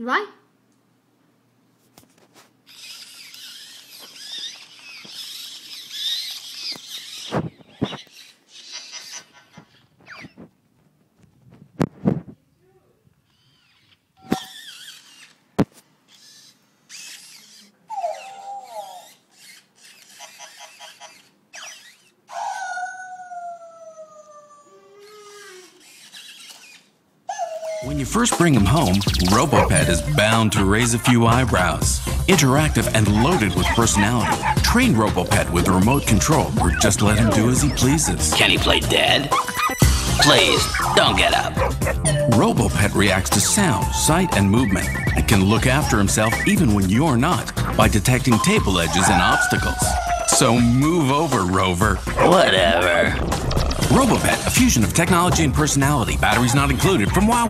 right? When you first bring him home, Robopet is bound to raise a few eyebrows. Interactive and loaded with personality. Train Robopet with a remote control or just let him do as he pleases. Can he play dead? Please, don't get up. Robopet reacts to sound, sight, and movement and can look after himself even when you're not by detecting table edges and obstacles. So move over, Rover. Whatever. Robopet, a fusion of technology and personality. Batteries not included from Wow.